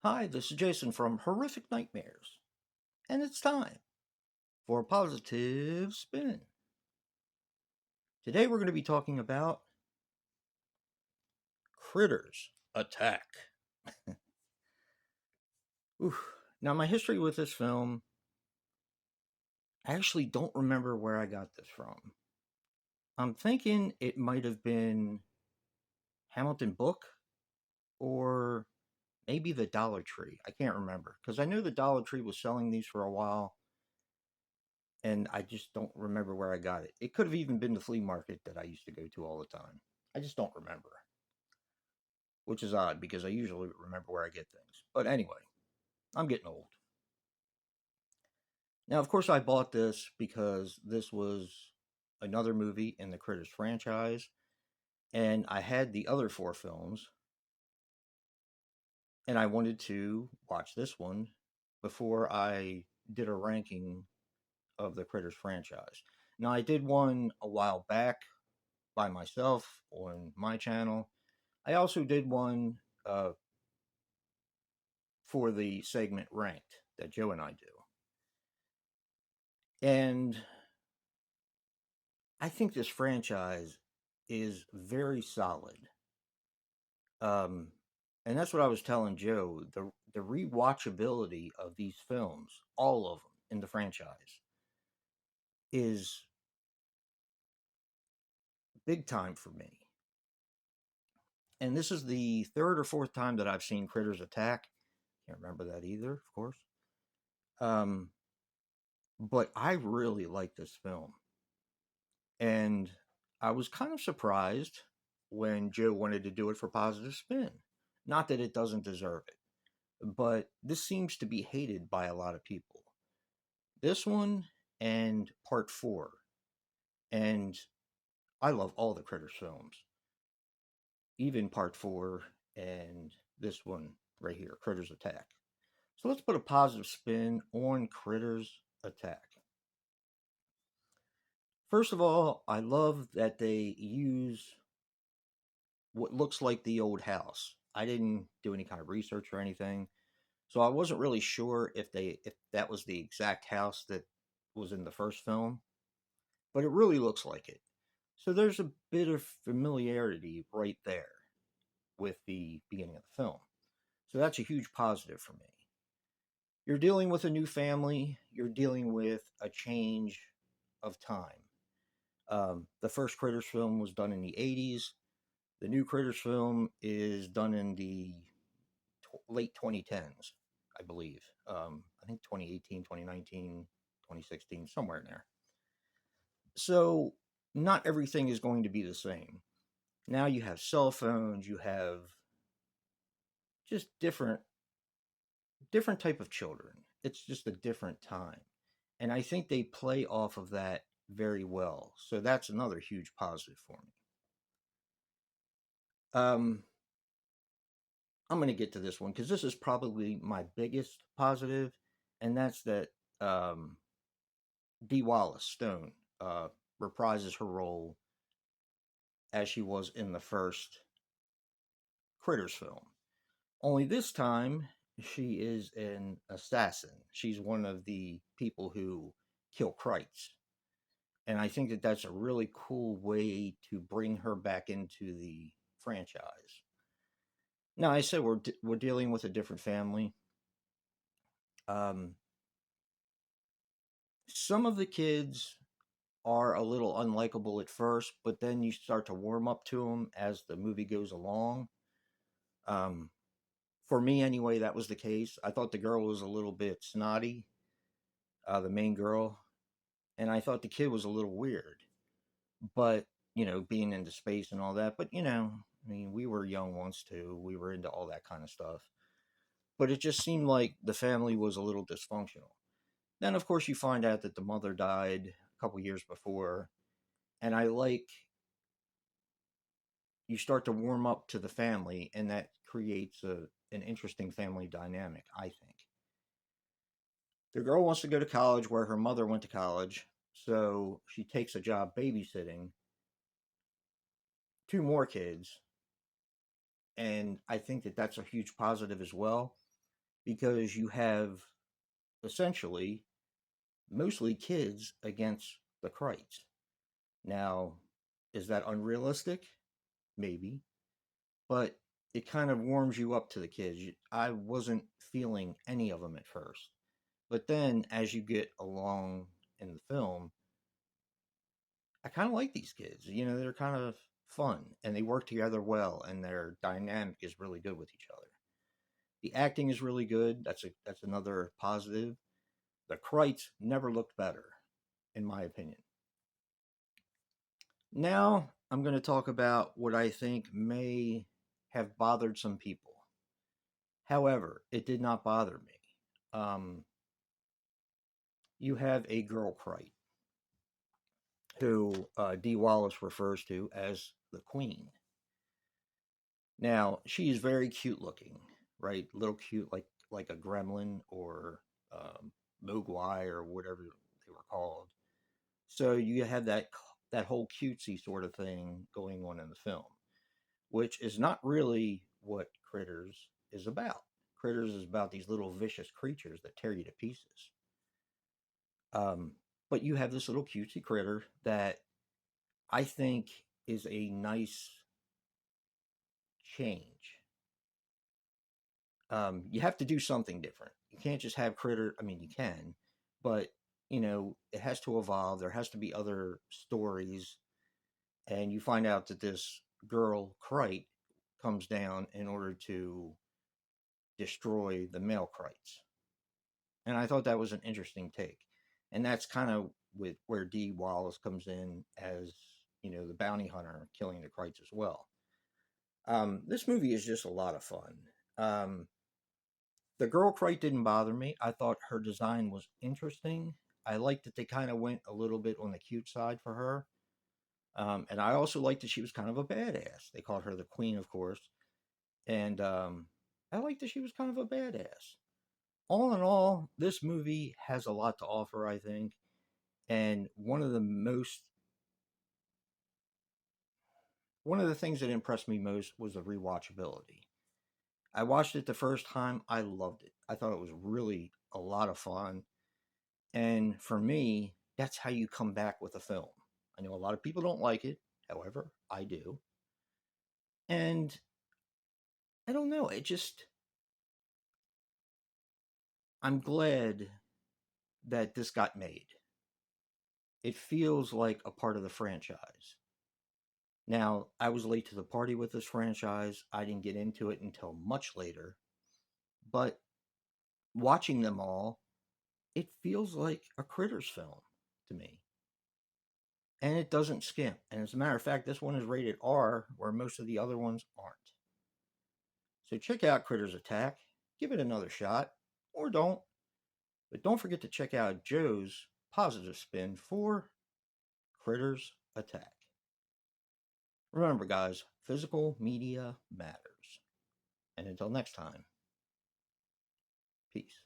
Hi, this is Jason from Horrific Nightmares, and it's time for a positive spin. Today we're going to be talking about Critters Attack. Oof. Now, my history with this film, I actually don't remember where I got this from. I'm thinking it might have been Hamilton Book or maybe the Dollar Tree. I can't remember because I knew the Dollar Tree was selling these for a while, and I just don't remember where I got it. It could have even been the flea market that I used to go to all the time. I just don't remember, which is odd because I usually remember where I get things. But anyway, I'm getting old. Now, of course, I bought this because this was another movie in the Critters franchise, and I had the other four films, and I wanted to watch this one before I did a ranking of the Critters franchise. Now, I did one a while back by myself on my channel. I also did one for the segment Ranked that Joe and I do. And I think this franchise is very solid. Um, and that's what I was telling Joe. The rewatchability of these films, all of them in the franchise, is big time for me. And this is the third or fourth time that I've seen Critters Attack. Can't remember that either, of course. Um, but I really like this film. And I was kind of surprised when Joe wanted to do it for Positive Spin. Not that it doesn't deserve it, but this seems to be hated by a lot of people. This one and Part 4. And I love all the Critters films, even Part 4 and this one right here, Critters Attack. So let's put a positive spin on Critters Attack. First of all, I love that they use what looks like the old house. I didn't do any kind of research or anything, so I wasn't really sure if that was the exact house that was in the first film, but it really looks like it. So there's a bit of familiarity right there with the beginning of the film. So that's a huge positive for me. You're dealing with a new family, you're dealing with a change of time. The first Critters film was done in the 80s. The new Critters film is done in the late 2010s, I believe. I think 2018, 2019, 2016, somewhere in there. So not everything is going to be the same. Now you have cell phones, you have just different type of children. It's just a different time. And I think they play off of that very well. So that's another huge positive for me. Um, I'm going to get to this one because this is probably my biggest positive, and that's that Dee Wallace Stone reprises her role as she was in the first Critters film. Only this time, she is an assassin. She's one of the people who kill Kreitz. And I think that that's a really cool way to bring her back into the franchise. Now, I said we're dealing with a different family. Um, some of the kids are a little unlikable at first, but then you start to warm up to them as the movie goes along. Um, for me, anyway, that was the case. I thought the girl was a little bit snotty, the main girl, and I thought the kid was a little weird. But being into space and all that. But I mean, we were young once too. We were into all that kind of stuff. But it just seemed like the family was a little dysfunctional. Then, of course, you find out that the mother died a couple years before, and I like you start to warm up to the family, and that creates an interesting family dynamic, I think. The girl wants to go to college where her mother went to college, so she takes a job babysitting two more kids, and I think that that's a huge positive as well. because you have essentially mostly kids against the Krites. Now, is that unrealistic? Maybe, but it kind of warms you up to the kids. I wasn't feeling any of them at first, but then as you get along in the film, I kind of like these kids. They're kind of fun and they work together well, and their dynamic is really good with each other. The acting is really good. That's another positive. The Krites never looked better, in my opinion. Now I'm going to talk about what I think may have bothered some people. However, it did not bother me. You have a girl Krite who D. Wallace refers to as the Queen. Now she's very cute looking, right? Little cute, like a gremlin or mogwai or whatever they were called. So you have that whole cutesy sort of thing going on in the film, which is not really what Critters is about. Critters is about these little vicious creatures that tear you to pieces. Um, but you have this little cutesy critter that I think is a nice change. You have to do something different. You can't just have critter. I mean, you can, but it has to evolve. There has to be other stories, and you find out that this girl Krite comes down in order to destroy the male Krites. And I thought that was an interesting take. And that's kind of with where D. Wallace comes in as, the bounty hunter killing the Krites as well. This movie is just a lot of fun. The girl Krite didn't bother me. I thought her design was interesting. I liked that they kind of went a little bit on the cute side for her. And I also liked that she was kind of a badass. They called her the Queen, of course. And I liked that she was kind of a badass. All in all, this movie has a lot to offer, I think. And one of the things that impressed me most was the rewatchability. I watched it the first time, I loved it. I thought it was really a lot of fun. And for me, that's how you come back with a film. I know a lot of people don't like it, however, I do. And I don't know, I'm glad that this got made. It feels like a part of the franchise. Now, I was late to the party with this franchise. I didn't get into it until much later. But watching them all, it feels like a Critters film to me. And it doesn't skimp. And as a matter of fact, this one is rated R, where most of the other ones aren't. So check out Critters Attack. Give it another shot. Or don't. But don't forget to check out Joe's positive spin for Critters Attack. Remember, guys, physical media matters. And until next time, peace.